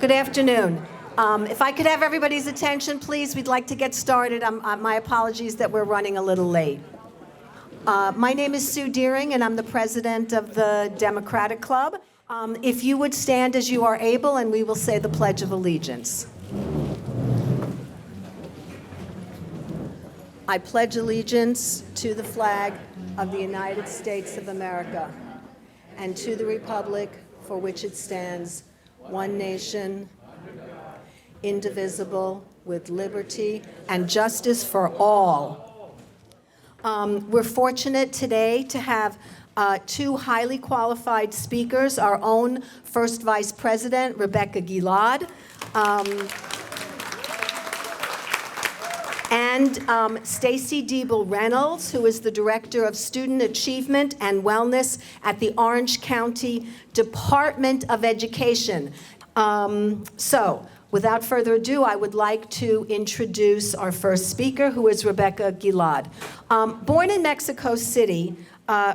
Good afternoon. If I could have everybody's attention, please, we'd like to get started. My apologies that we're running a little late. My name is Sue Deering, and I'm the president of the Democratic Club. If you would stand as you are able, and we will say the Pledge of Allegiance. I pledge allegiance to the flag of the United States of America and to the republic for which it stands, one nation, indivisible, with liberty and justice for all. We're fortunate today to have two highly qualified speakers, our own First Vice President, Rebecca Gilad, and Stacy Diebel-Reynolds, who is the Director of Student Achievement and Wellness at the Orange County Department of Education. So, without further ado, I would like to introduce our first speaker, who is Rebecca Gilad. Born in Mexico City,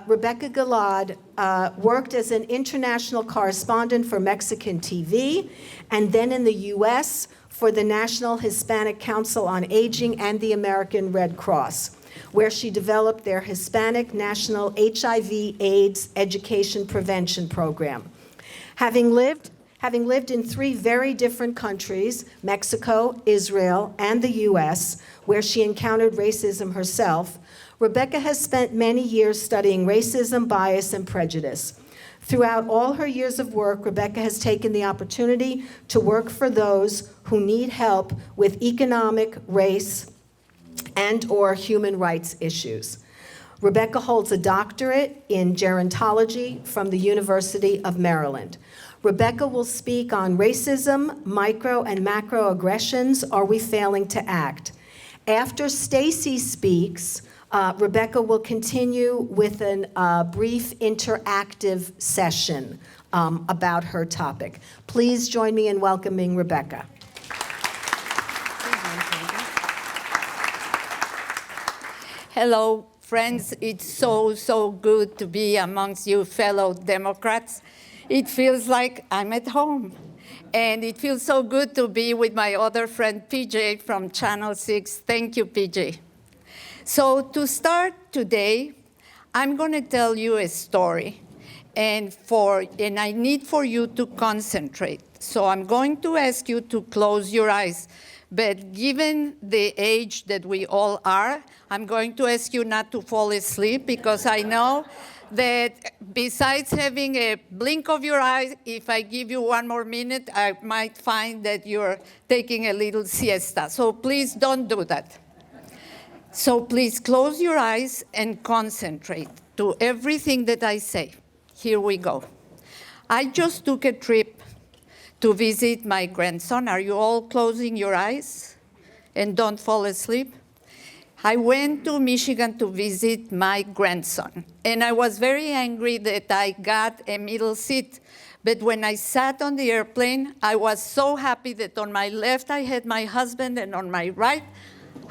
Rebecca Gilad worked as an international correspondent for Mexican TV, and then in the U.S. for the National Hispanic Council on Aging and the American Red Cross, where she developed their Hispanic National HIV/AIDS Education Prevention Program. Having lived in three very different countries, Mexico, Israel, and the U.S., where she encountered racism herself, Rebecca has spent many years studying racism, bias, and prejudice. Throughout all her years of work, Rebecca has taken the opportunity to work for those who need help with economic, race, and/or human rights issues. Rebecca holds a doctorate in gerontology from the University of Maryland. Rebecca will speak on racism, micro and macroaggressions. Are we failing to act? After Stacy speaks, Rebecca will continue with a brief interactive session about her topic. Please join me in welcoming Rebecca. Hello, friends. It's so good to be amongst you fellow Democrats. It feels like I'm at home. And it feels so good to be with my other friend, PJ, from Channel 6. Thank you, PJ. So to start today, I'm going to tell you a story, and I need for you to concentrate. So I'm going to ask you to close your eyes. But given the age that we all are, I'm going to ask you not to fall asleep, because I know that besides having a blink of your eyes, if I give you one more minute, I might find that you're taking a little siesta. So please don't do that. So please close your eyes and concentrate to everything that I say. Here we go. I just took a trip to visit my grandson. Are you all closing your eyes? And don't fall asleep. I went to Michigan to visit my grandson. And I was very angry that I got a middle seat. But when I sat on the airplane, I was so happy that on my left I had my husband, and on my right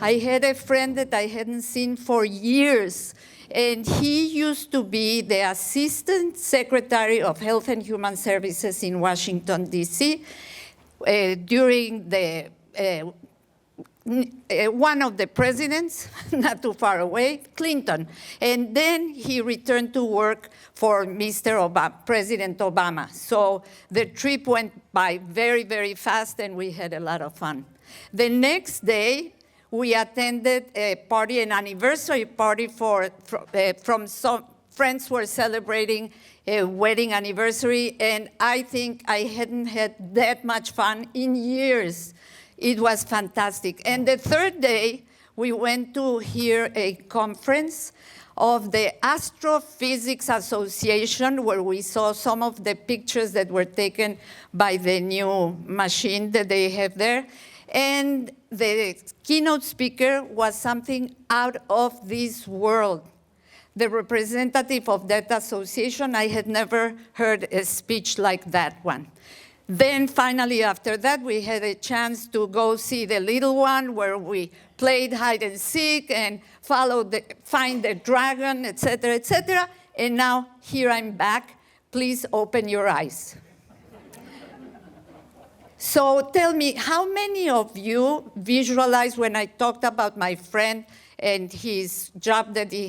I had a friend that I hadn't seen for years, and he used to be the Assistant Secretary of Health and Human Services in Washington, D.C. During the one of the presidents, not too far away, Clinton. And then he returned to work for President Obama. So the trip went by very, very fast, and we had a lot of fun. The next day, we attended a party, an anniversary party from some friends who were celebrating a wedding anniversary, and I think I hadn't had that much fun in years. It was fantastic. And the third day, we went to hear a conference of the Astrophysics Association, where we saw some of the pictures that were taken by the new machine that they have there. And the keynote speaker was something out of this world. The representative of that association, I had never heard a speech like that one. Then finally, after that, we had a chance to go see the little one, where we played hide and seek and find the dragon, et cetera, et cetera. And now here I'm back. Please open your eyes. So tell me, how many of you visualized when I talked about my friend and his job that he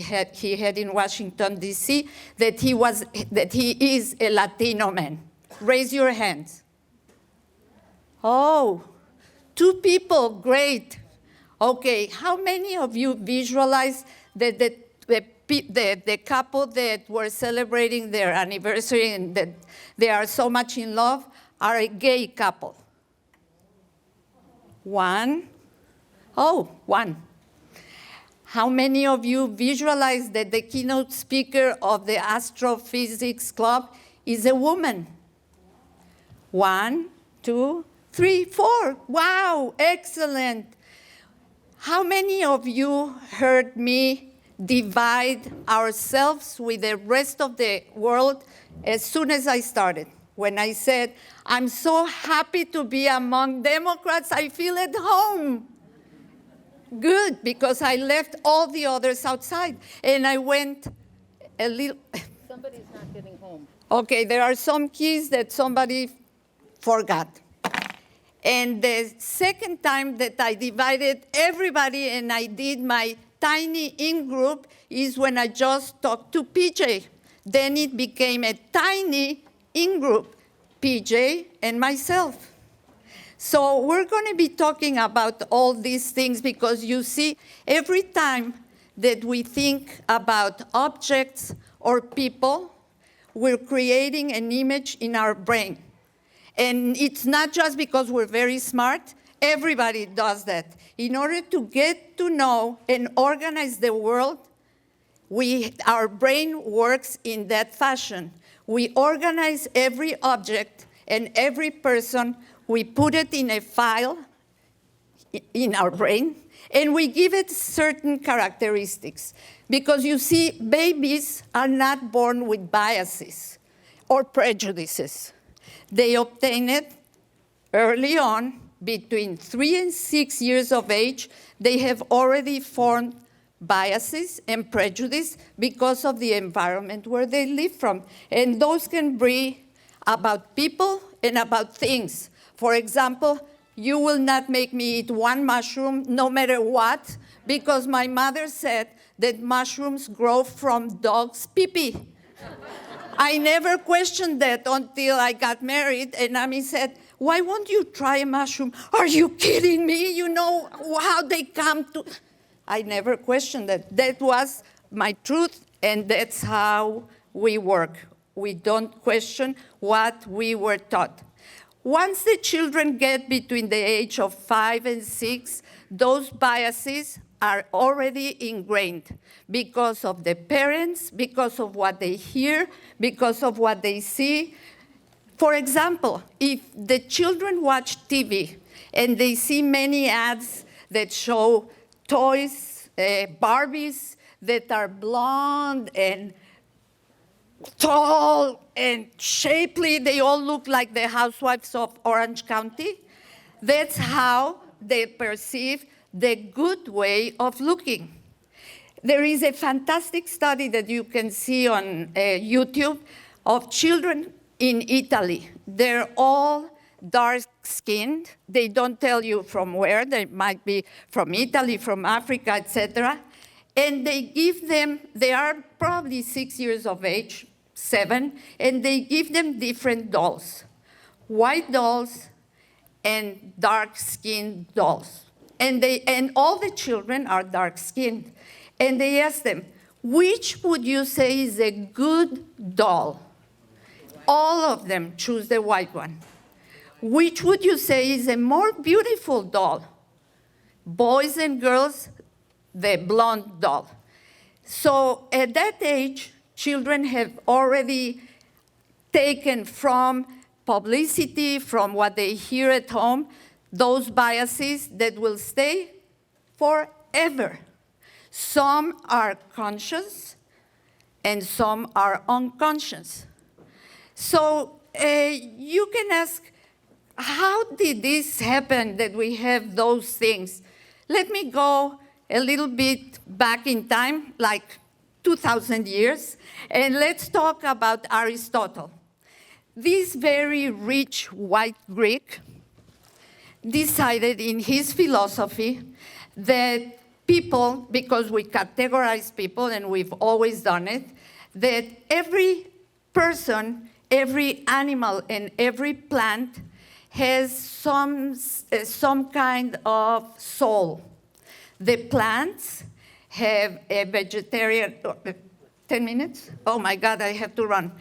had in Washington, D.C., that he is a Latino man? Raise your hands. Oh, 2 people, great. Okay, how many of you visualize that the couple that were celebrating their anniversary and that they are so much in love are a gay couple? 1. Oh, 1. How many of you visualize that the keynote speaker of the Astrophysics Club is a woman? 1, 2, 3, 4. Wow, excellent. How many of you heard me divide ourselves with the rest of the world as soon as I started? When I said, I'm so happy to be among Democrats, I feel at home. Good, because I left all the others outside. And I went a little. Somebody's not getting home. Okay, there are some keys that somebody forgot. And the second time that I divided everybody and I did my tiny in-group is when I just talked to PJ. Then it became a tiny in-group, PJ and myself. So we're going to be talking about all these things because you see, every time that we think about objects or people, we're creating an image in our brain. And it's not just because we're very smart. Everybody does that. In order to get to know and organize the world, our brain works in that fashion. We organize every object and every person. We put it in a file in our brain, and we give it certain characteristics. Because you see, babies are not born with biases or prejudices. They obtain it early on, between 3 and 6 years of age. They have already formed biases and prejudice because of the environment where they live from. And those can be about people and about things. For example, you will not make me eat one mushroom no matter what, because my mother said that mushrooms grow from dogs' pee-pee. I never questioned that until I got married, and Ami said, why won't you try a mushroom? Are you kidding me? You know how they come to... I never questioned that. That was my truth, and that's how we work. We don't question what we were taught. Once the children get between the age of 5 and 6, those biases are already ingrained because of the parents, because of what they hear, because of what they see. For example, if the children watch TV and they see many ads that show toys, Barbies that are blonde and tall and shapely, they all look like the housewives of Orange County. That's how they perceive the good way of looking. There is a fantastic study that you can see on YouTube of children in Italy. They're all dark-skinned. They don't tell you from where. They might be from Italy, from Africa, etc. And they give them, they are probably 6 years of age, 7, and they give them different dolls, white dolls and dark-skinned dolls. And all the children are dark-skinned. And they ask them, which would you say is a good doll? All of them choose the white one. Which would you say is a more beautiful doll? Boys and girls, the blonde doll. So at that age, children have already taken from publicity, from what they hear at home, those biases that will stay forever. Some are conscious and some are unconscious. So you can ask, how did this happen that we have those things? Let me go a little bit back in time, like 2,000 years, and let's talk about Aristotle. This very rich white Greek decided in his philosophy that people, because we categorize people and we've always done it, that every person, every animal, and every plant has some kind of soul. The plants have a vegetarian, 10 minutes? Oh my God, I have to run.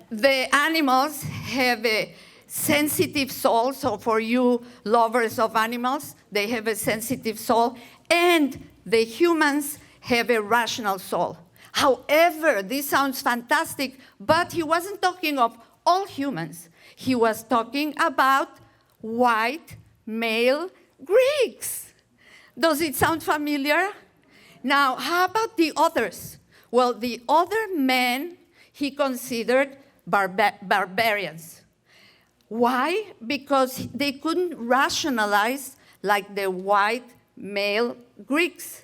The animals have a sensitive soul, so for you lovers of animals, they have a sensitive soul, and the humans have a rational soul. However, this sounds fantastic, but he wasn't talking of all humans. He was talking about white male Greeks. Does it sound familiar? Now, how about the others? Well, the other men he considered barbarians. Why? Because they couldn't rationalize like the white male Greeks.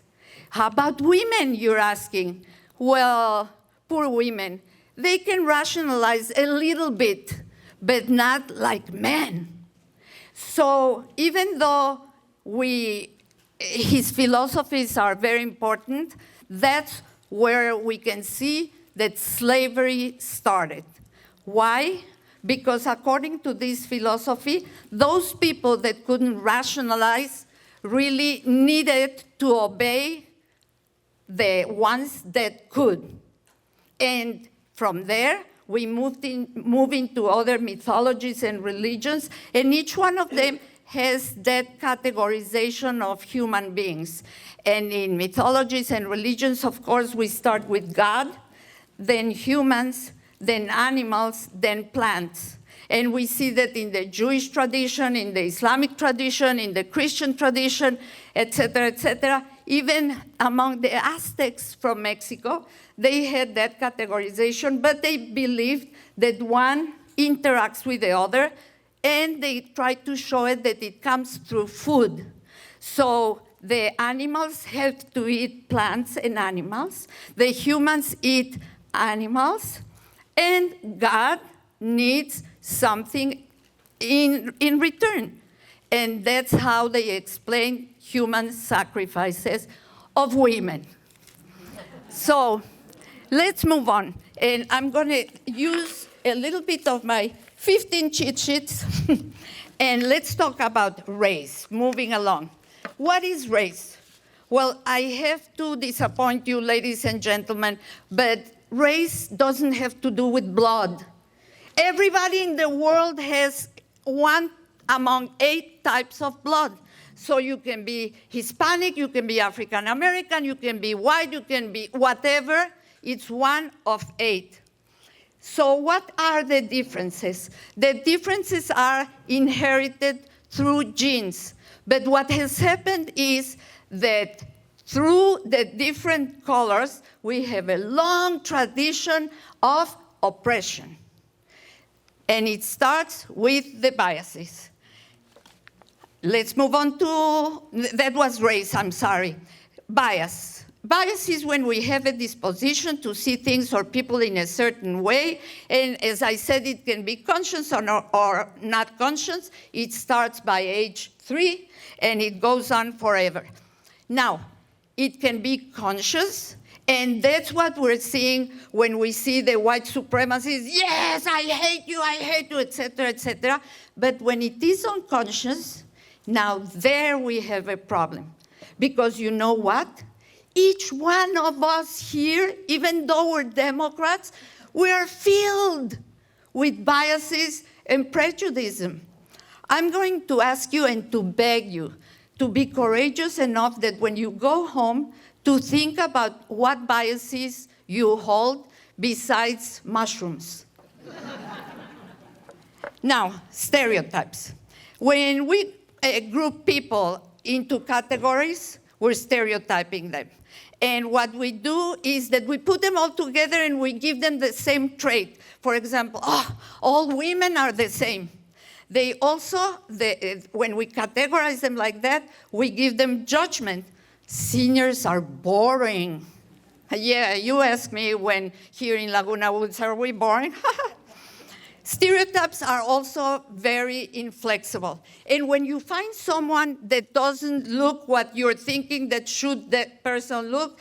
How about women, you're asking? Well, poor women. They can rationalize a little bit, but not like men. So even though his philosophies are very important, that's where we can see that slavery started. Why? Because according to this philosophy, those people that couldn't rationalize really needed to obey the ones that could. And from there, we move into other mythologies and religions, and each one of them has that categorization of human beings. And in mythologies and religions, of course, we start with God, then humans, then animals, then plants. And we see that in the Jewish tradition, in the Islamic tradition, in the Christian tradition, et cetera, even among the Aztecs from Mexico, they had that categorization, but they believed that one interacts with the other, and they try to show it that it comes through food. So the animals have to eat plants and animals, the humans eat animals, and God needs something in return. And that's how they explain human sacrifices of women. So let's move on. And I'm going to use a little bit of my 15 cheat sheets, and let's talk about race, moving along. What is race? Well, I have to disappoint you, ladies and gentlemen, but race doesn't have to do with blood. Everybody in the world has one among 8 types of blood. So you can be Hispanic, you can be African American, you can be white, you can be whatever. It's one of 8. So what are the differences? The differences are inherited through genes. But what has happened is that through the different colors, we have a long tradition of oppression. And it starts with the biases. Let's move on to, that was race, I'm sorry. Bias. Bias is when we have a disposition to see things or people in a certain way. And as I said, it can be conscious or not conscious. It starts by age 3, and it goes on forever. Now, it can be conscious, and that's what we're seeing when we see the white supremacists. Yes, I hate you, et cetera, et cetera. But when it is unconscious, now there we have a problem. Because you know what? Each one of us here, even though we're Democrats, we are filled with biases and prejudice. I'm going to ask you and to beg you to be courageous enough that when you go home, to think about what biases you hold besides mushrooms. Now, stereotypes. When we group people into categories, we're stereotyping them. And what we do is that we put them all together and we give them the same trait. For example, all women are the same. They also, when we categorize them like that, we give them judgment. Seniors are boring. Yeah, you ask me when here in Laguna Woods, are we boring? Stereotypes are also very inflexible. And when you find someone that doesn't look what you're thinking that should that person look,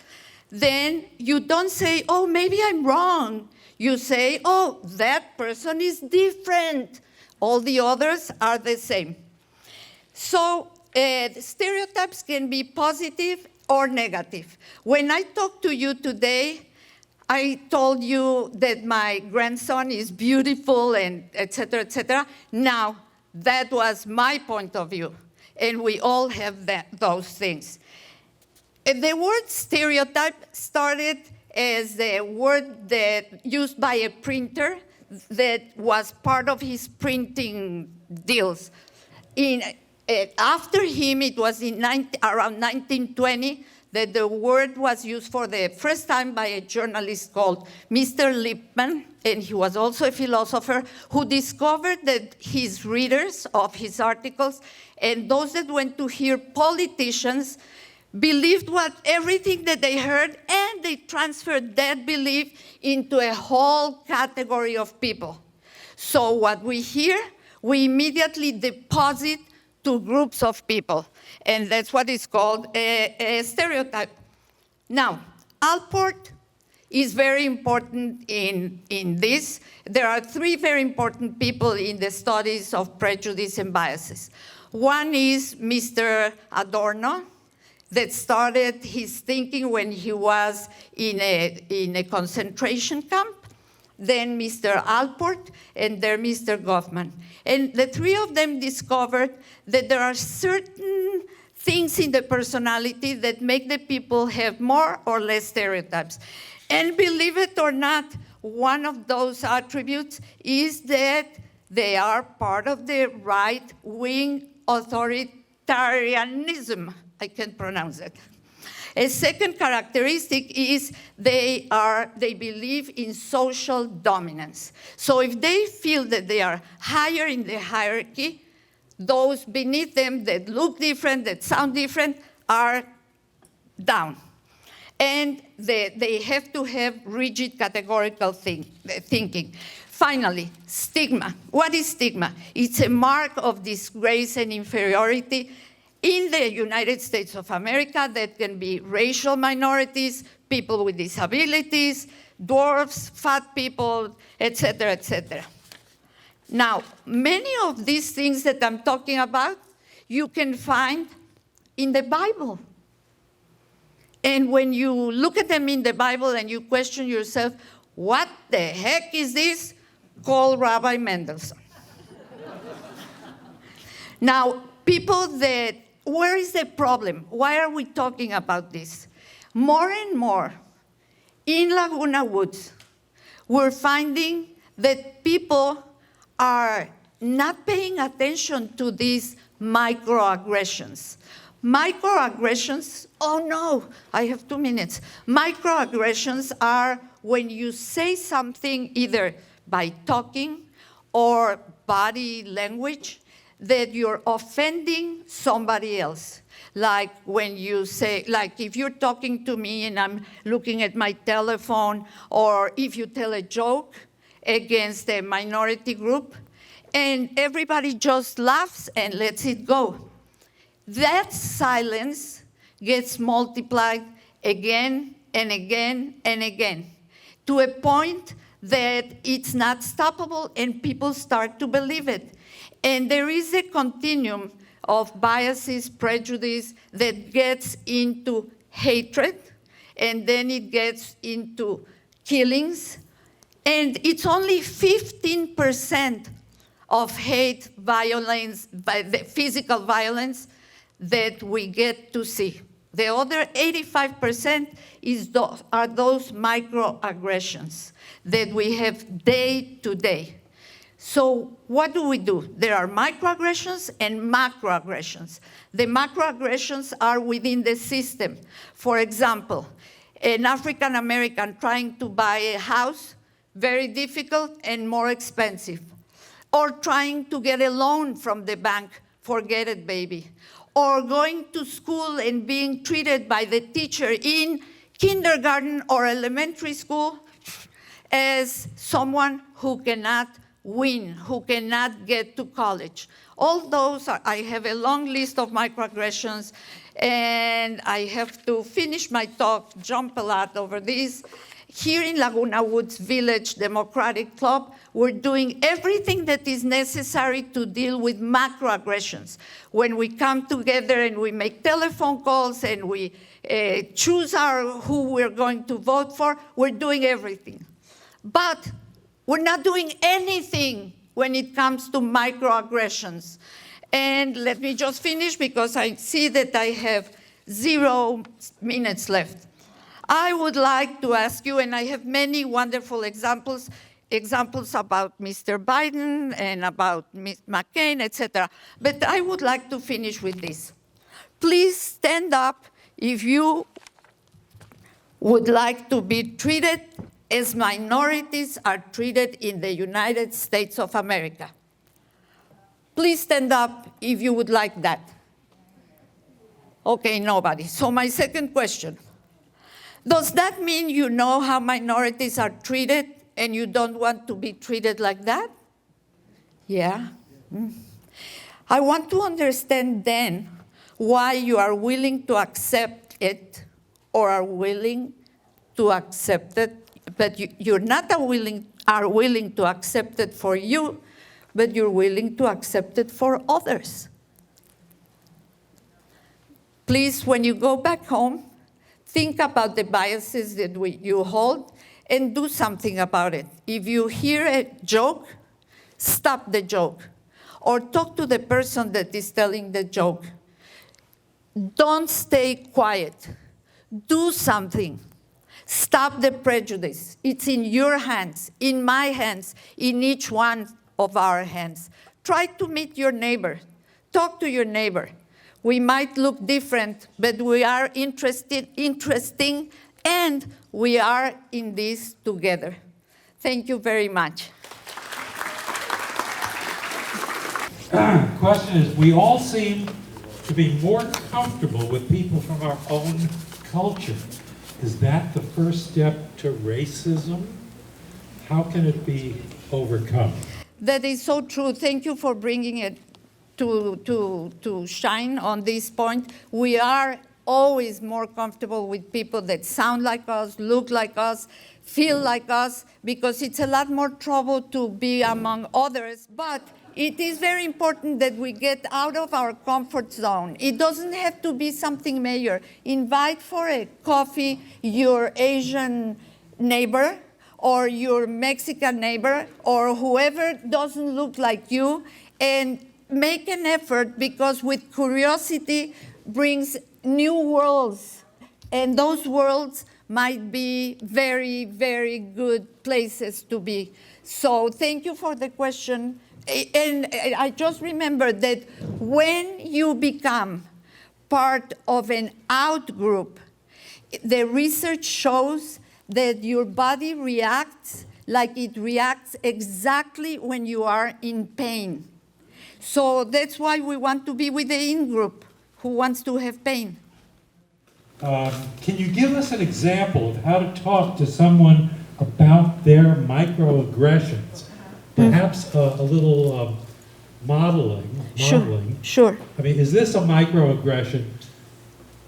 then you don't say, oh, maybe I'm wrong. You say, oh, that person is different. All the others are the same. So stereotypes can be positive or negative. When I talk to you today, I told you that my grandson is beautiful and et cetera, et cetera. Now, that was my point of view, and we all have those things. The word stereotype started as a word that used by a printer that was part of his printing deals. After him, it was around 1920, that the word was used for the first time by a journalist called Mr. Lippmann, and he was also a philosopher, who discovered that his readers of his articles and those that went to hear politicians believed everything that they heard, and they transferred that belief into a whole category of people. So what we hear, we immediately deposit to groups of people. And that's what is called a stereotype. Now, Alport is very important in this. There are three very important people in the studies of prejudice and biases. One is Mr. Adorno, that started his thinking when he was in a concentration camp. Then Mr. Alport, and then Mr. Goffman. And the three of them discovered that there are certain things in the personality that make the people have more or less stereotypes. And believe it or not, one of those attributes is that they are part of the right-wing authoritarianism. I can't pronounce it. A second characteristic is they believe in social dominance. So if they feel that they are higher in the hierarchy, those beneath them that look different, that sound different, are down. And they have to have rigid categorical thinking. Finally, stigma. What is stigma? It's a mark of disgrace and inferiority in the United States of America that can be racial minorities, people with disabilities, dwarfs, fat people, et cetera, et cetera. Now, many of these things that I'm talking about, you can find in the Bible. And when you look at them in the Bible and you question yourself, what the heck is this? Call Rabbi Mendelssohn. Now, where is the problem? Why are we talking about this? More and more, in Laguna Woods, we're finding that people are not paying attention to these microaggressions. Microaggressions, oh no, I have 2 minutes. Microaggressions are when you say something either by talking or body language that you're offending somebody else. Like when you say, like if you're talking to me and I'm looking at my telephone, or if you tell a joke against a minority group, and everybody just laughs and lets it go. That silence gets multiplied again and again and again, to a point that it's not stoppable and people start to believe it. And there is a continuum of biases, prejudice, that gets into hatred, and then it gets into killings. And it's only 15% of hate violence, the physical violence, that we get to see. The other 85% are those microaggressions that we have day to day. So what do? There are microaggressions and macroaggressions. The macroaggressions are within the system. For example, an African American trying to buy a house, very difficult and more expensive. Or trying to get a loan from the bank, forget it, baby. Or going to school and being treated by the teacher in kindergarten or elementary school as someone who cannot win, who cannot get to college. All those, I have a long list of microaggressions, and I have to finish my talk, jump a lot over this. Here in Laguna Woods Village Democratic Club, we're doing everything that is necessary to deal with macroaggressions. When we come together and we make telephone calls and we choose who we're going to vote for, we're doing everything. But we're not doing anything when it comes to microaggressions. And let me just finish because I see that I have 0 minutes left. I would like to ask you, and I have many wonderful examples about Mr. Biden and about Ms. McCain, etc. But I would like to finish with this. Please stand up if you would like to be treated as minorities are treated in the United States of America. Please stand up if you would like that. Okay, nobody. So my second question. Does that mean you know how minorities are treated and you don't want to be treated like that? Yeah. I want to understand then why you are willing to accept it or are willing to accept it, but you're not willing to accept it for you, but you're willing to accept it for others. Please, when you go back home, think about the biases that you hold and do something about it. If you hear a joke, stop the joke or talk to the person that is telling the joke. Don't stay quiet. Do something. Stop the prejudice. It's in your hands, in my hands, in each one of our hands. Try to meet your neighbor. Talk to your neighbor. We might look different, but we are interesting, and we are in this together. Thank you very much. Question is, we all seem to be more comfortable with people from our own culture. Is that the first step to racism? How can it be overcome? That is so true. Thank you for bringing it to shine on this point. We are always more comfortable with people that sound like us, look like us, feel like us, because it's a lot more trouble to be among others. But it is very important that we get out of our comfort zone. It doesn't have to be something major. Invite for a coffee your Asian neighbor or your Mexican neighbor or whoever doesn't look like you, and make an effort, because with curiosity brings new worlds, and those worlds might be very, very good places to be. So thank you for the question. And I just remember that when you become part of an out group, the research shows that your body reacts like it reacts exactly when you are in pain. So that's why we want to be with the in-group who wants to have pain. Can you give us an example of how to talk to someone about their microaggressions? Perhaps a little modeling. Sure. I mean, is this a microaggression?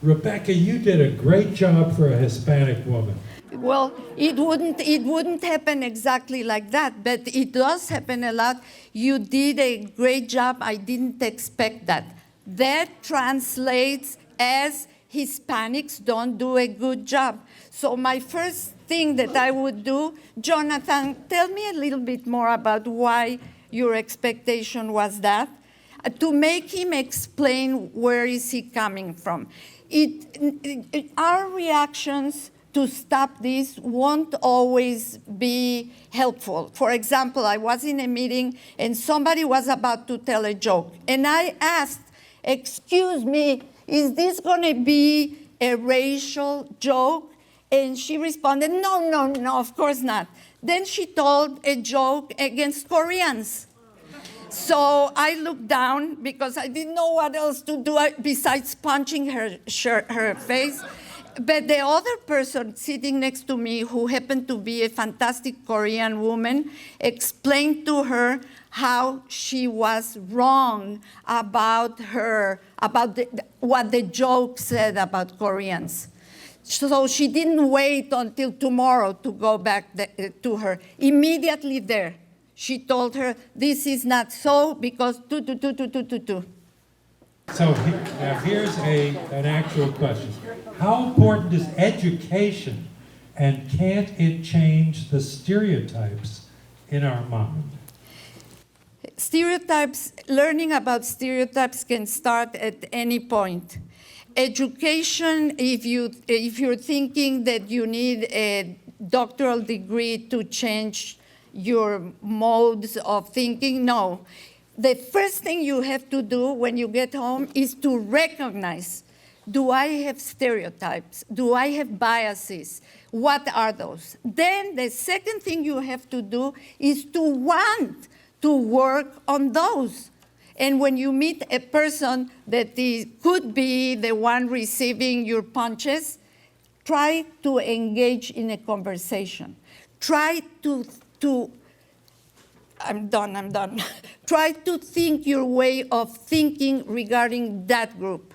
Rebecca, you did a great job for a Hispanic woman. Well, it wouldn't happen exactly like that, but it does happen a lot. You did a great job. I didn't expect that. That translates as Hispanics don't do a good job. So my first thing that I would do, Jonathan, tell me a little bit more about why your expectation was that, to make him explain where is he coming from. Our reactions to stop this won't always be helpful. For example, I was in a meeting and somebody was about to tell a joke. And I asked, excuse me, is this gonna be a racial joke? And she responded, no, of course not. Then she told a joke against Koreans. So I looked down because I didn't know what else to do besides punching her face. But the other person sitting next to me, who happened to be a fantastic Korean woman, explained to her how she was wrong about what the joke said about Koreans. So she didn't wait until tomorrow to go back to her. Immediately there, she told her, this is not so because . So now here's an actual question. How important is education, and can't it change the stereotypes in our mind? Stereotypes, learning about stereotypes can start at any point. Education, if you're thinking that you need a doctoral degree to change your modes of thinking, no. The first thing you have to do when you get home is to recognize, do I have stereotypes? Do I have biases? What are those? Then the second thing you have to do is to want to work on those. And when you meet a person that could be the one receiving your punches, try to engage in a conversation. Try to I'm done. Try to think your way of thinking regarding that group.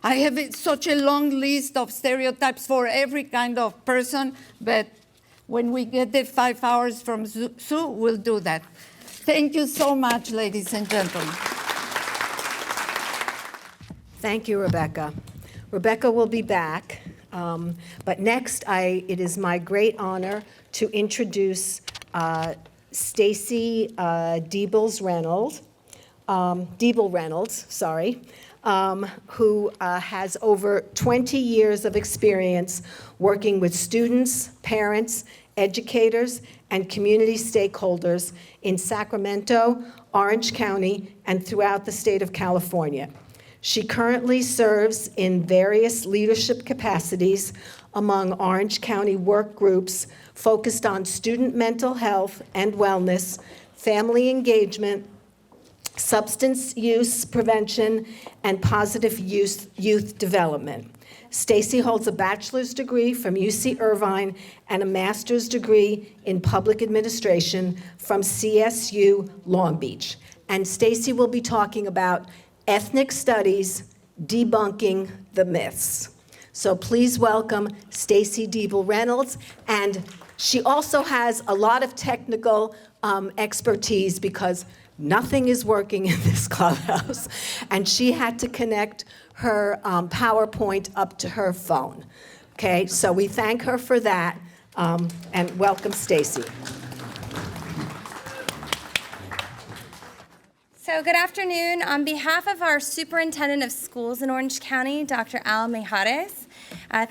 I have such a long list of stereotypes for every kind of person, but when we get the 5 hours from Sue, we'll do that. Thank you so much, ladies and gentlemen. Thank you, Rebecca. Rebecca will be back, but next it is my great honor to introduce Stacy Diebel Reynolds, who has over 20 years of experience working with students, parents, educators, and community stakeholders in Sacramento, Orange County, and throughout the state of California. She currently serves in various leadership capacities among Orange County work groups focused on student mental health and wellness, family engagement, substance use prevention, and positive youth development. Stacy holds a bachelor's degree from UC Irvine and a master's degree in public administration from CSU Long Beach. And Stacy will be talking about ethnic studies, debunking the myths. So please welcome Stacy Diebel Reynolds. And she also has a lot of technical expertise because nothing is working in this clubhouse. And she had to connect her PowerPoint up to her phone. Okay, so we thank her for that. And welcome, Stacy. So good afternoon. On behalf of our Superintendent of Schools in Orange County, Dr. Al Mijares,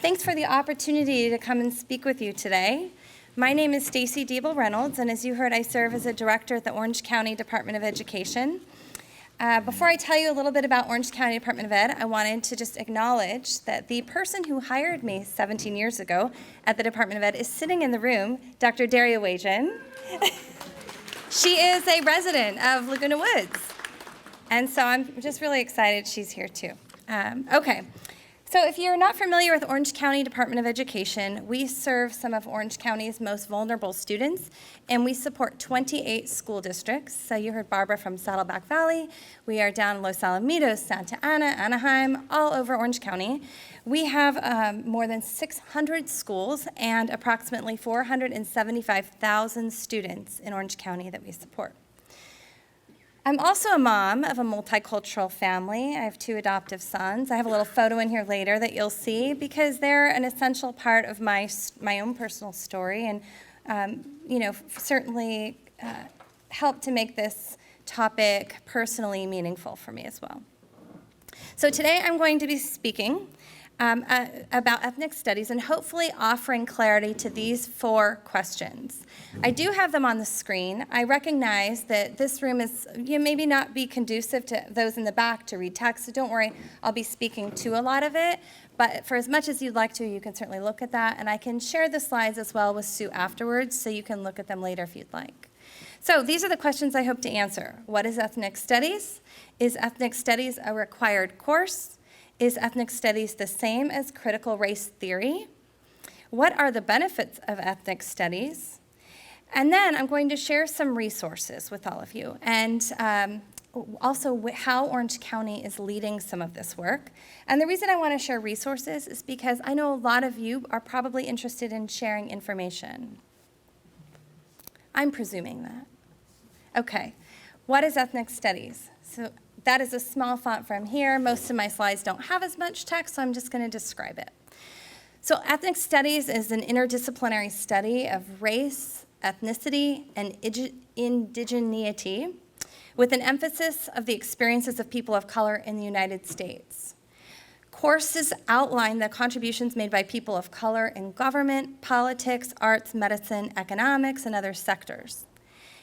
thanks for the opportunity to come and speak with you today. My name is Stacy Diebel Reynolds, and as you heard, I serve as a director at the Orange County Department of Education. Before I tell you a little bit about Orange County Department of Ed, I wanted to just acknowledge that the person who hired me 17 years ago at the Department of Ed is sitting in the room, Dr. Daria Wajan. She is a resident of Laguna Woods, and so I'm just really excited she's here too. Okay, so if you're not familiar with Orange County Department of Education, we serve some of Orange County's most vulnerable students, and we support 28 school districts. So you heard Barbara from Saddleback Valley. We are down in Los Alamitos, Santa Ana, Anaheim, all over Orange County. We have more than 600 schools and approximately 475,000 students in Orange County that we support. I'm also a mom of a multicultural family. I have 2 adoptive sons. I have a little photo in here later that you'll see because they're an essential part of my own personal story and certainly help to make this topic personally meaningful for me as well. So today I'm going to be speaking about ethnic studies and hopefully offering clarity to these 4 questions. I do have them on the screen. I recognize that this room is maybe not be conducive to those in the back to read text, so don't worry, I'll be speaking to a lot of it, but for as much as you'd like to, you can certainly look at that, and I can share the slides as well with Sue afterwards, so you can look at them later if you'd like. So these are the questions I hope to answer. What is ethnic studies? Is ethnic studies a required course? Is ethnic studies the same as critical race theory? What are the benefits of ethnic studies? And then I'm going to share some resources with all of you, and also how Orange County is leading some of this work. And the reason I want to share resources is because I know a lot of you are probably interested in sharing information. I'm presuming that. Okay, what is ethnic studies? So that is a small font from here. Most of my slides don't have as much text, so I'm just going to describe it. So ethnic studies is an interdisciplinary study of race, ethnicity, and indigeneity, with an emphasis of the experiences of people of color in the United States. Courses outline the contributions made by people of color in government, politics, arts, medicine, economics, and other sectors.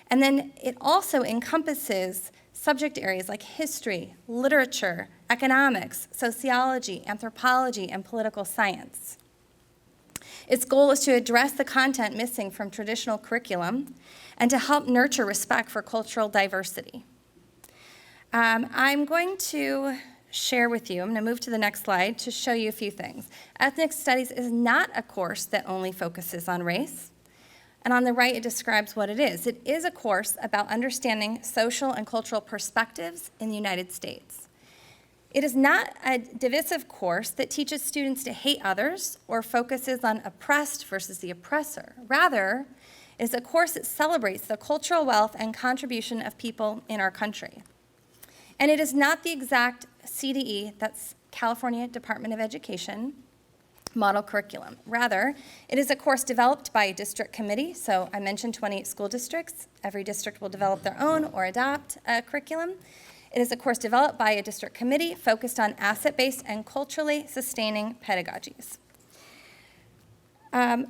And then it also encompasses subject areas like history, literature, economics, sociology, anthropology, and political science. Its goal is to address the content missing from traditional curriculum and to help nurture respect for cultural diversity. I'm going to share with you, I'm going to move to the next slide to show you a few things. Ethnic studies is not a course that only focuses on race. And on the right, it describes what it is. It is a course about understanding social and cultural perspectives in the United States. It is not a divisive course that teaches students to hate others or focuses on oppressed versus the oppressor. Rather, it is a course that celebrates the cultural wealth and contribution of people in our country. And it is not the exact CDE, that's California Department of Education, model curriculum. Rather, it is a course developed by a district committee. So I mentioned 28 school districts. Every district will develop their own or adopt a curriculum. It is a course developed by a district committee focused on asset-based and culturally sustaining pedagogies.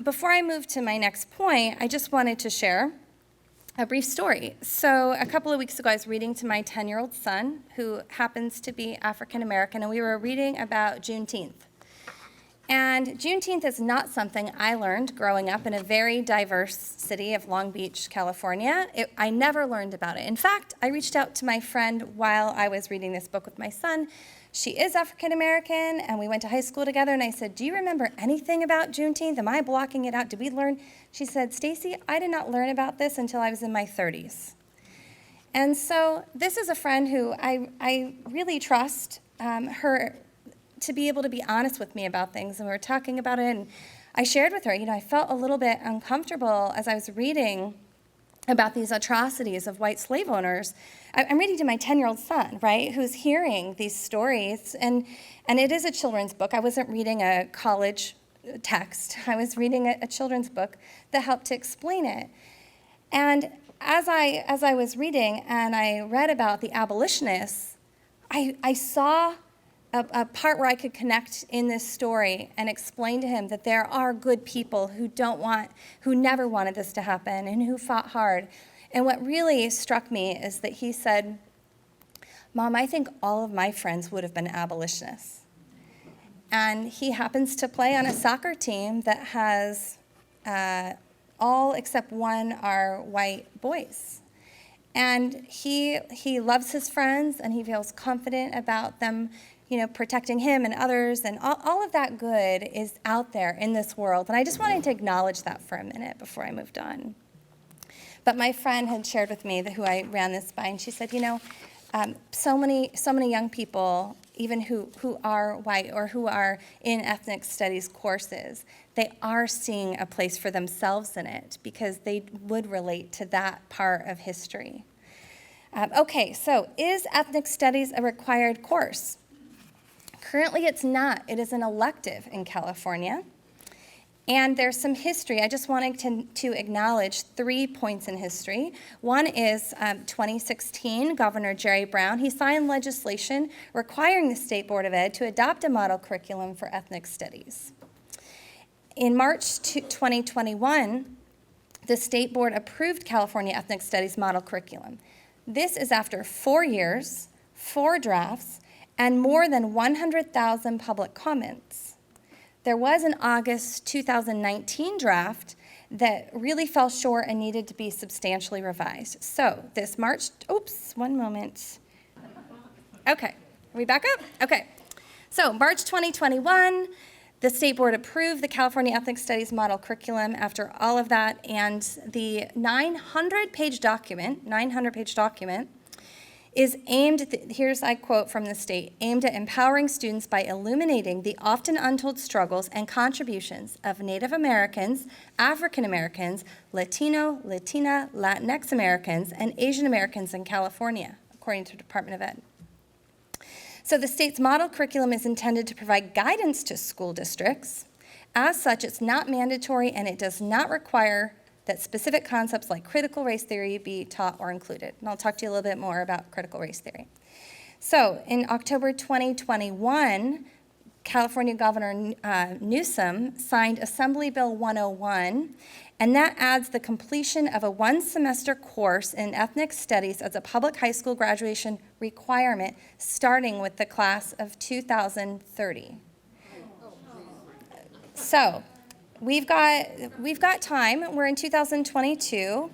Before I move to my next point, I just wanted to share a brief story. So a couple of weeks ago, I was reading to my 10-year-old son, who happens to be African American, and we were reading about Juneteenth. And Juneteenth is not something I learned growing up in a very diverse city of Long Beach, California. I never learned about it. In fact, I reached out to my friend while I was reading this book with my son. She is African American, and we went to high school together, and I said, do you remember anything about Juneteenth? Am I blocking it out? Did we learn? She said, Stacy, I did not learn about this until I was in my 30s. And so this is a friend who I really trust her to be able to be honest with me about things, and we were talking about it, and I shared with her, I felt a little bit uncomfortable as I was reading about these atrocities of white slave owners. I'm reading to my 10-year-old son, right, who's hearing these stories, and it is a children's book. I wasn't reading a college text. I was reading a children's book that helped to explain it. And as I was reading and I read about the abolitionists, I saw a part where I could connect in this story and explain to him that there are good people who never wanted this to happen and who fought hard. And what really struck me is that he said, Mom, I think all of my friends would have been abolitionists. And he happens to play on a soccer team that has all except one are white boys. And he loves his friends, and he feels confident about them protecting him and others, and all of that good is out there in this world. And I just wanted to acknowledge that for a minute before I moved on. But my friend had shared with me who I ran this by, and she said, so many young people, even who are white or who are in ethnic studies courses, they are seeing a place for themselves in it because they would relate to that part of history. Okay, so is ethnic studies a required course? Currently, it's not. It is an elective in California. And there's some history. I just wanted to acknowledge 3 points in history. One is 2016, Governor Jerry Brown. He signed legislation requiring the State Board of Ed to adopt a model curriculum for ethnic studies. In March 2021, the State Board approved California Ethnic Studies model curriculum. This is after 4 years, 4 drafts, and more than 100,000 public comments. There was an August 2019 draft that really fell short and needed to be substantially revised. So this March, oops, one moment. Okay, are we back up? Okay. So March 2021, the State Board approved the California Ethnic Studies Model Curriculum after all of that, and the 900-page document is aimed, here's I quote from the state, aimed at empowering students by illuminating the often untold struggles and contributions of Native Americans, African Americans, Latino, Latina, Latinx Americans, and Asian Americans in California, according to the Department of Ed. So the state's model curriculum is intended to provide guidance to school districts. As such, it's not mandatory and it does not require that specific concepts like critical race theory be taught or included. And I'll talk to you a little bit more about critical race theory. So in October 2021, California Governor Newsom signed Assembly Bill 101, and that adds the completion of a one-semester course in ethnic studies as a public high school graduation requirement, starting with the class of 2030. So we've got time. We're in 2022.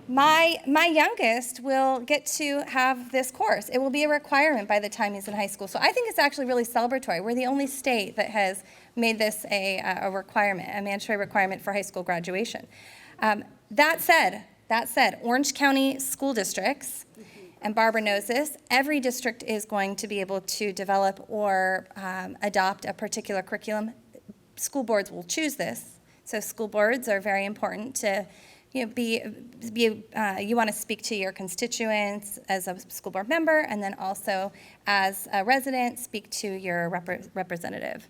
My youngest will get to have this course. It will be a requirement by the time he's in high school. So I think it's actually really celebratory. We're the only state that has made this a requirement, a mandatory requirement for high school graduation. That said, Orange County school districts, and Barbara knows this, every district is going to be able to develop or adopt a particular curriculum. School boards will choose this. So school boards are very important to, you want to speak to your constituents as a school board member, and then also as a resident, speak to your representative.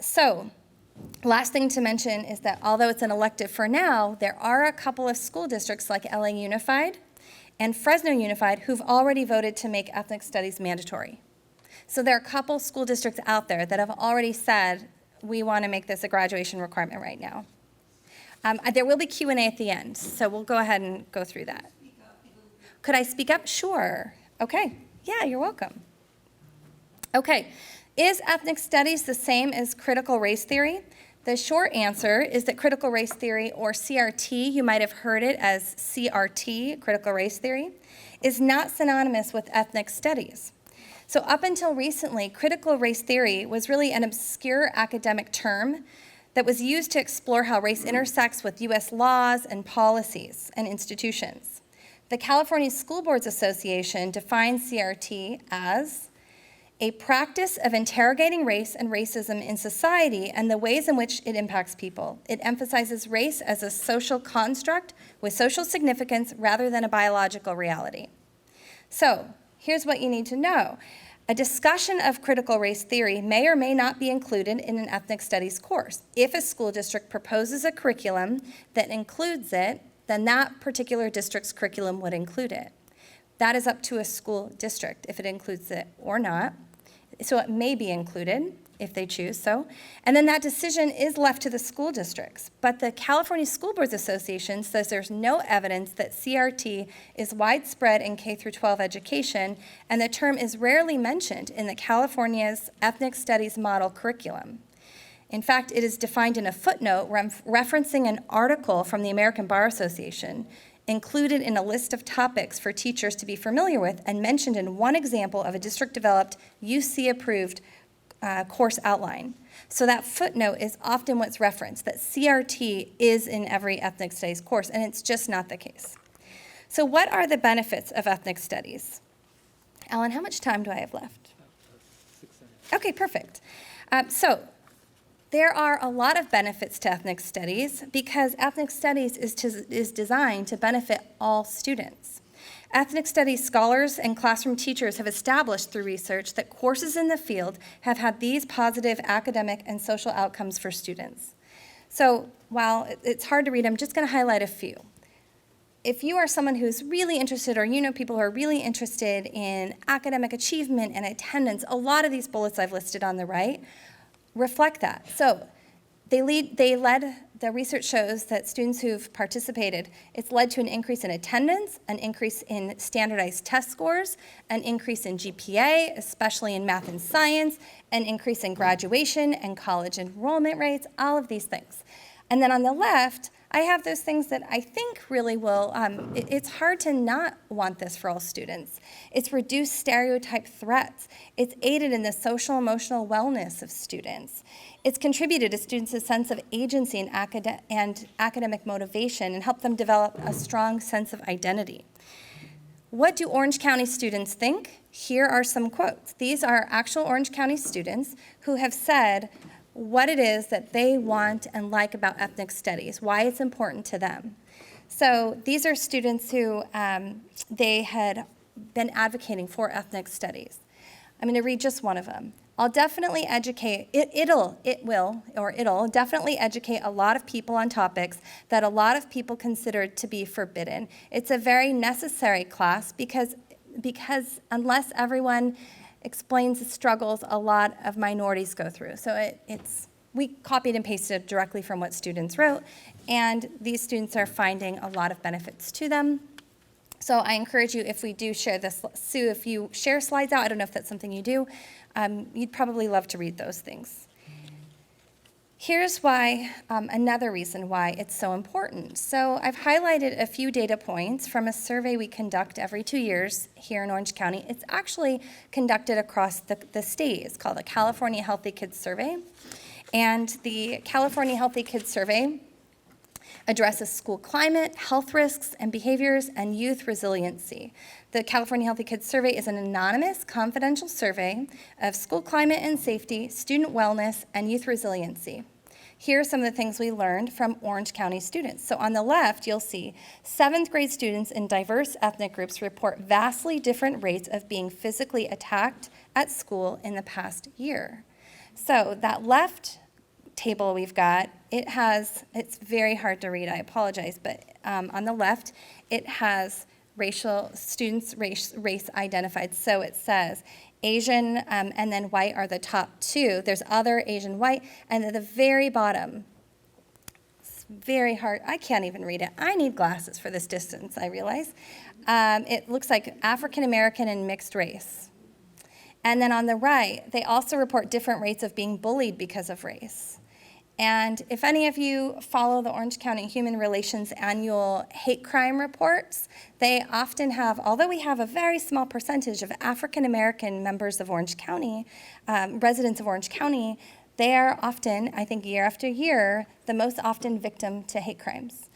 So last thing to mention is that although it's an elective for now, there are a couple of school districts like LA Unified and Fresno Unified who've already voted to make ethnic studies mandatory. So there are a couple school districts out there that have already said, we want to make this a graduation requirement right now. There will be Q&A at the end, so we'll go ahead and go through that. Could I speak up? Sure. Okay. Yeah, you're welcome. Okay. Is ethnic studies the same as critical race theory? The short answer is that critical race theory, or CRT, you might have heard it as CRT, critical race theory, is not synonymous with ethnic studies. So up until recently, critical race theory was really an obscure academic term that was used to explore how race intersects with U.S. laws and policies and institutions. The California School Boards Association defines CRT as a practice of interrogating race and racism in society and the ways in which it impacts people. It emphasizes race as a social construct with social significance rather than a biological reality. So, here's what you need to know. A discussion of critical race theory may or may not be included in an ethnic studies course. If a school district proposes a curriculum that includes it, then that particular district's curriculum would include it. That is up to a school district if it includes it or not. So it may be included if they choose so. And then that decision is left to the school districts. But the California School Boards Association says there's no evidence that CRT is widespread in K-12 education, and the term is rarely mentioned in the California's Ethnic Studies Model Curriculum. In fact, it is defined in a footnote referencing an article from the American Bar Association, included in a list of topics for teachers to be familiar with, and mentioned in one example of a district-developed, UC-approved course outline. So that footnote is often what's referenced, that CRT is in every ethnic studies course, and it's just not the case. So what are the benefits of ethnic studies? Alan, how much time do I have left? 6 minutes. Okay, perfect. So there are a lot of benefits to ethnic studies because ethnic studies is designed to benefit all students. Ethnic studies scholars and classroom teachers have established through research that courses in the field have had these positive academic and social outcomes for students. So while it's hard to read, I'm just going to highlight a few. If you are someone who's really interested, or you know people who are really interested in academic achievement and attendance, a lot of these bullets I've listed on the right reflect that. So the research shows that students who've participated, it's led to an increase in attendance, an increase in standardized test scores, an increase in GPA, especially in math and science, an increase in graduation and college enrollment rates, all of these things. And then on the left, I have those things that I think really will, it's hard to not want this for all students. It's reduced stereotype threats. It's aided in the social emotional wellness of students. It's contributed to students' sense of agency and academic motivation and helped them develop a strong sense of identity. What do Orange County students think? Here are some quotes. These are actual Orange County students who have said what it is that they want and like about ethnic studies, why it's important to them. So these are students who they had been advocating for ethnic studies. I'm going to read just one of them. I'll definitely educate, it'll definitely educate a lot of people on topics that a lot of people consider to be forbidden. It's a very necessary class because unless everyone explains the struggles a lot of minorities go through. So we copied and pasted directly from what students wrote, and these students are finding a lot of benefits to them. So I encourage you, if we do share this, Sue, if you share slides out, I don't know if that's something you do, you'd probably love to read those things. Here's why, another reason why it's so important. So I've highlighted a few data points from a survey we conduct every 2 years here in Orange County. It's actually conducted across the state. It's called the California Healthy Kids Survey. And the California Healthy Kids Survey addresses school climate, health risks and behaviors, and youth resiliency. The California Healthy Kids Survey is an anonymous, confidential survey of school climate and safety, student wellness, and youth resiliency. Here are some of the things we learned from Orange County students. So on the left, you'll see 7th grade students in diverse ethnic groups report vastly different rates of being physically attacked at school in the past year. So that left table we've got, it's very hard to read, I apologize, but on the left, it has race identified. So it says Asian and then white are the top 2. There's other Asian white, and at the very bottom, it's very hard, I can't even read it. I need glasses for this distance, I realize. It looks like African American and mixed race. And then on the right, they also report different rates of being bullied because of race. And if any of you follow the Orange County Human Relations annual hate crime reports, they often have, although we have a very small percentage of African American members of Orange County, residents of Orange County, they are often, I think year after year, the most often victim to hate crimes.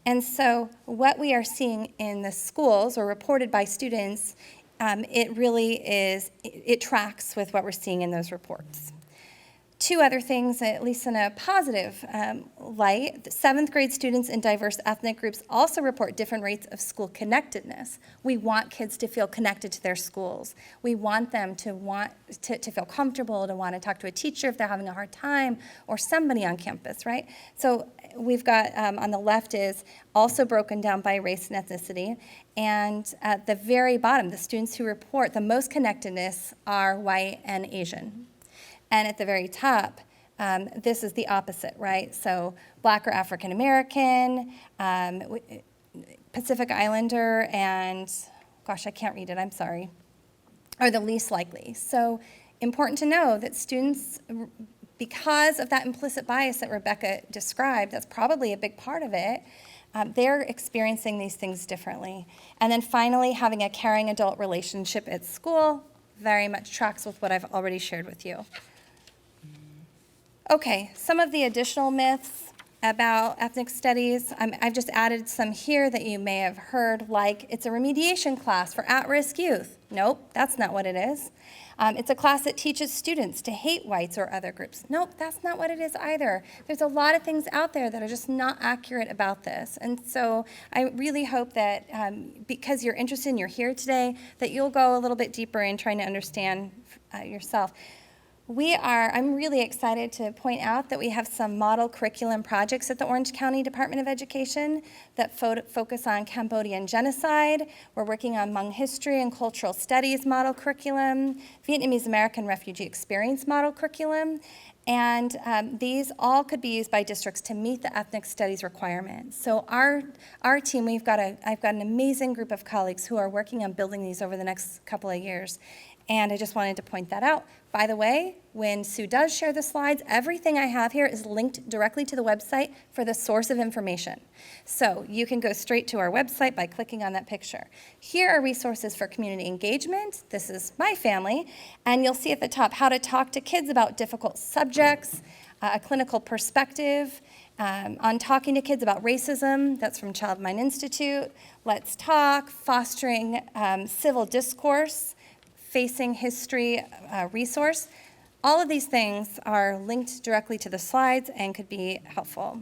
And so what we are seeing in the schools or reported by students, it really is, it tracks with what we're seeing in those reports. 2 other things, at least in a positive light. 7th grade students in diverse ethnic groups also report different rates of school connectedness. We want kids to feel connected to their schools. We want them to feel comfortable, to want to talk to a teacher if they're having a hard time, or somebody on campus, right? So we've got, on the left is also broken down by race and ethnicity. And at the very bottom, the students who report the most connectedness are white and Asian. And at the very top, this is the opposite, right? So Black or African American, Pacific Islander, and gosh, I can't read it, I'm sorry, are the least likely. So important to know that students, because of that implicit bias that Rebecca described, that's probably a big part of it, they're experiencing these things differently. And then finally, having a caring adult relationship at school very much tracks with what I've already shared with you. Okay, some of the additional myths about ethnic studies, I've just added some here that you may have heard, like it's a remediation class for at-risk youth. Nope, that's not what it is. It's a class that teaches students to hate whites or other groups. Nope, that's not what it is either. There's a lot of things out there that are just not accurate about this. And so I really hope that because you're interested and you're here today, that you'll go a little bit deeper in trying to understand yourself. I'm really excited to point out that we have some model curriculum projects at the Orange County Department of Education that focus on Cambodian genocide. We're working on Hmong history and cultural studies model curriculum, Vietnamese American refugee experience model curriculum, and these all could be used by districts to meet the ethnic studies requirements. So our team, I've got an amazing group of colleagues who are working on building these over the next couple of years. And I just wanted to point that out. By the way, when Sue does share the slides, everything I have here is linked directly to the website for the source of information. So you can go straight to our website by clicking on that picture. Here are resources for community engagement. This is my family. And you'll see at the top how to talk to kids about difficult subjects, a clinical perspective, on talking to kids about racism. That's from Child Mind Institute. Let's Talk, fostering civil discourse, facing history resource. All of these things are linked directly to the slides and could be helpful.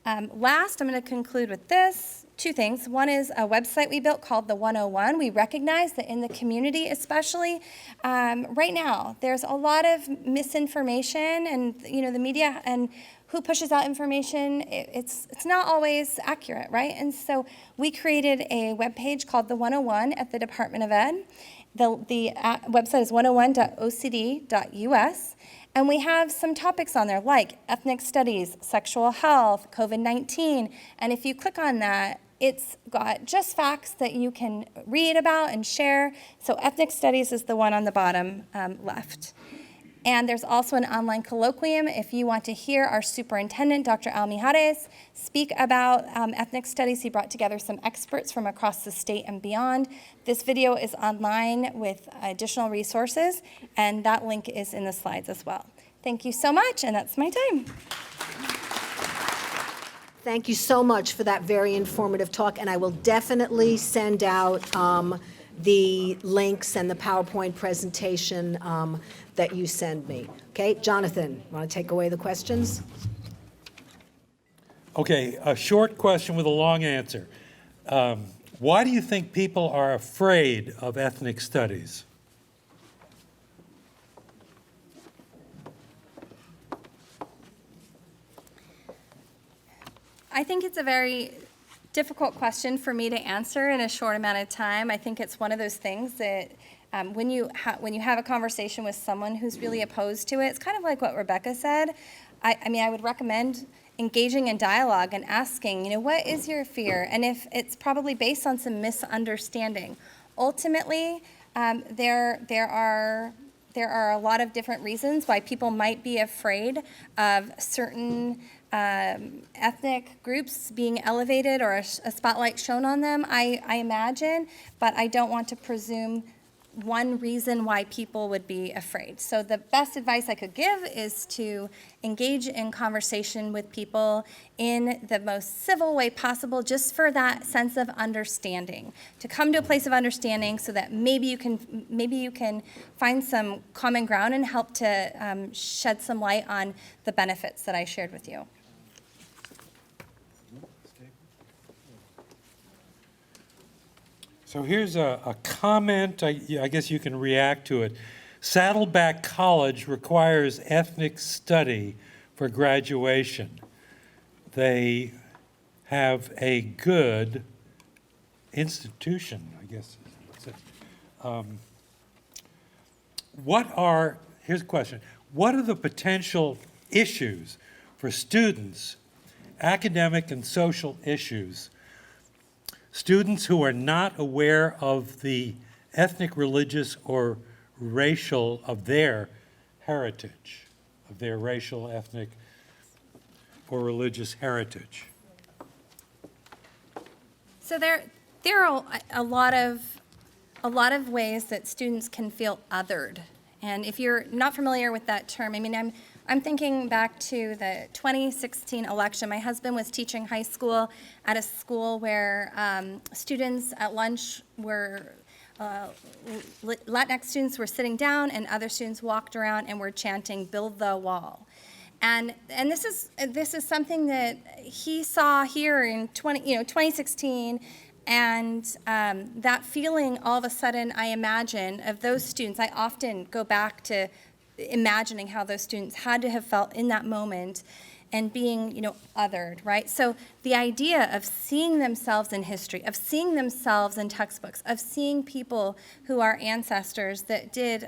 Last, I'm going to conclude with this. Two things. One is a website we built called The 101. We recognize that in the community, especially right now, there's a lot of misinformation, and the media and who pushes out information, it's not always accurate, right? And so we created a webpage called The 101 at the Department of Ed. The website is 101.ocde.us. And we have some topics on there like ethnic studies, sexual health, COVID-19. And if you click on that, it's got just facts that you can read about and share. So ethnic studies is the one on the bottom left. And there's also an online colloquium if you want to hear our superintendent, Dr. Al Mijares, speak about ethnic studies. He brought together some experts from across the state and beyond. This video is online with additional resources, and that link is in the slides as well. Thank you so much, and that's my time. Thank you so much for that very informative talk, and I will definitely send out the links and the PowerPoint presentation that you send me. Okay, Jonathan, want to take away the questions? Okay, a short question with a long answer. Why do you think people are afraid of ethnic studies? I think it's a very difficult question for me to answer in a short amount of time. I think it's one of those things that when you have a conversation with someone who's really opposed to it, it's kind of like what Rebecca said. I mean, I would recommend engaging in dialogue and asking, what is your fear? And if it's probably based on some misunderstanding. Ultimately, there are a lot of different reasons why people might be afraid of certain ethnic groups being elevated or a spotlight shown on them, I imagine, but I don't want to presume one reason why people would be afraid. So the best advice I could give is to engage in conversation with people in the most civil way possible, just for that sense of understanding, to come to a place of understanding so that maybe you can find some common ground and help to shed some light on the benefits that I shared with you. So here's a comment, I guess you can react to it. Saddleback College requires ethnic study for graduation. They have a good institution, I guess. Here's a question. What are the potential issues for students, academic and social issues, students who are not aware of the ethnic, religious, or racial of their heritage, of their racial, ethnic, or religious heritage? So there are a lot of ways that students can feel othered. And if you're not familiar with that term, I mean, I'm thinking back to the 2016 election. My husband was teaching high school at a school where students at lunch were, Latinx students were sitting down and other students walked around and were chanting, "Build the wall." And this is something that he saw here in 2016, and that feeling all of a sudden, I imagine, of those students, I often go back to imagining how those students had to have felt in that moment and being, othered, right? So the idea of seeing themselves in history, of seeing themselves in textbooks, of seeing people who are ancestors that did,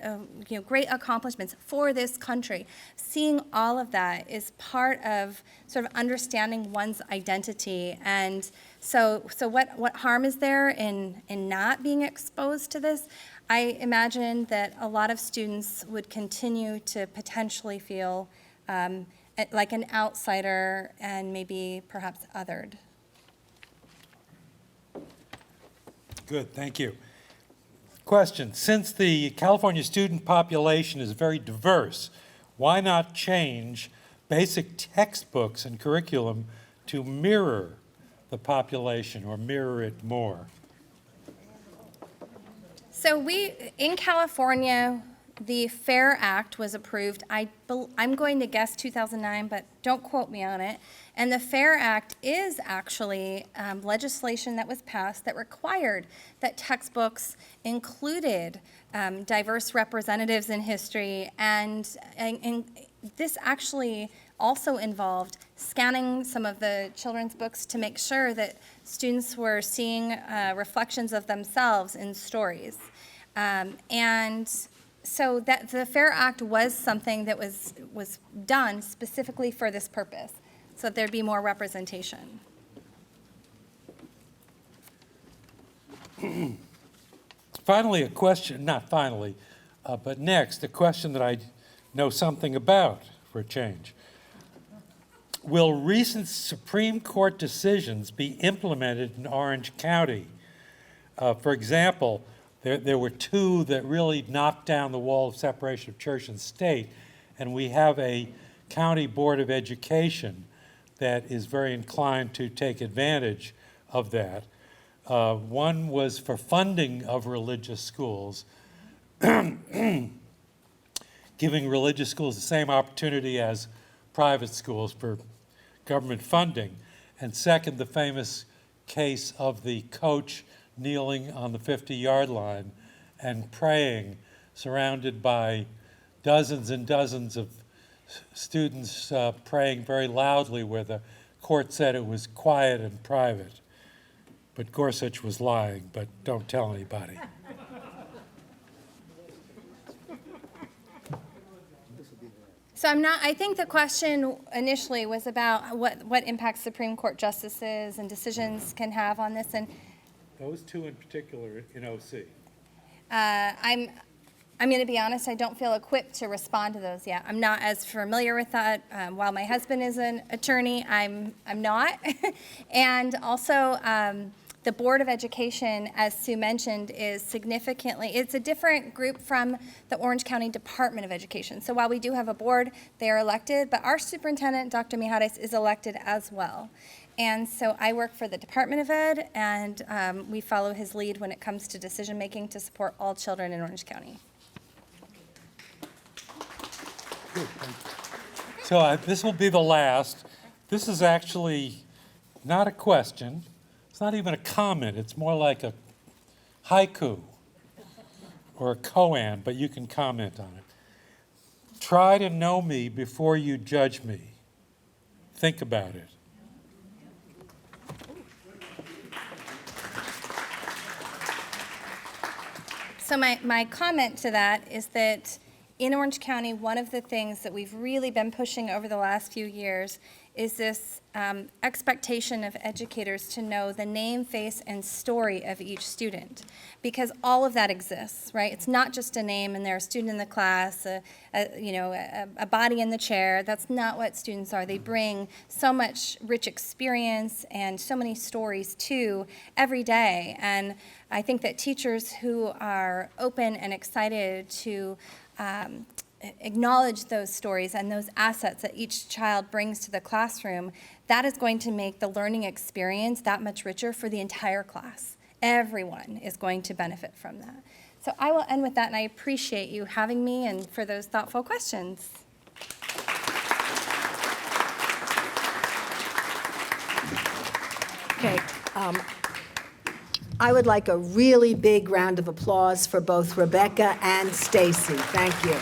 great accomplishments for this country, seeing all of that is part of sort of understanding one's identity. And so what harm is there in not being exposed to this? I imagine that a lot of students would continue to potentially feel like an outsider and maybe perhaps othered. Good, thank you. Question, since the California student population is very diverse, why not change basic textbooks and curriculum to mirror the population or mirror it more? So in California, the FAIR Act was approved, I'm going to guess 2009, but don't quote me on it. And the FAIR Act is actually legislation that was passed that required that textbooks included diverse representatives in history, and this actually also involved scanning some of the children's books to make sure that students were seeing reflections of themselves in stories. And so that the FAIR Act was something that was done specifically for this purpose, so that there'd be more representation. Finally, a question, not finally, but next, a question that I know something about for a change. Will recent Supreme Court decisions be implemented in Orange County? For example, there were two that really knocked down the wall of separation of church and state, and we have a county board of education that is very inclined to take advantage of that. One was for funding of religious schools, giving religious schools the same opportunity as private schools for government funding. And second, the famous case of the coach kneeling on the 50-yard line and praying, surrounded by dozens and dozens of students praying very loudly, where the court said it was quiet and private. But Gorsuch was lying, but don't tell anybody. So I think the question initially was about what impact Supreme Court justices and decisions can have on this, and Those two in particular in OC. I'm going to be honest, I don't feel equipped to respond to those yet. I'm not as familiar with that. While my husband is an attorney, I'm not. And also, the Board of Education, as Sue mentioned, it's a different group from the Orange County Department of Education. So while we do have a board, they are elected, but our superintendent, Dr. Mijares, is elected as well. And so I work for the Department of Ed, and we follow his lead when it comes to decision-making to support all children in Orange County. Good, thank you. So this will be the last. This is actually not a question. It's not even a comment. It's more like a haiku or a koan, but you can comment on it. Try to know me before you judge me. Think about it. So my comment to that is that in Orange County, one of the things that we've really been pushing over the last few years is this expectation of educators to know the name, face, and story of each student, because all of that exists, right? It's not just a name and they're a student in the class, a body in the chair. That's not what students are. They bring so much rich experience and so many stories too every day. And I think that teachers who are open and excited to acknowledge those stories and those assets that each child brings to the classroom, that is going to make the learning experience that much richer for the entire class. Everyone is going to benefit from that. So I will end with that, and I appreciate you having me and for those thoughtful questions. Okay. I would like a really big round of applause for both Rebecca and Stacy. Thank you.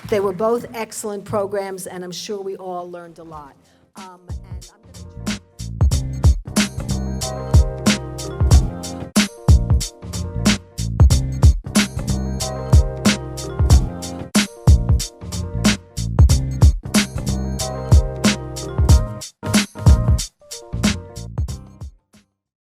They were both excellent programs, and I'm sure we all learned a lot.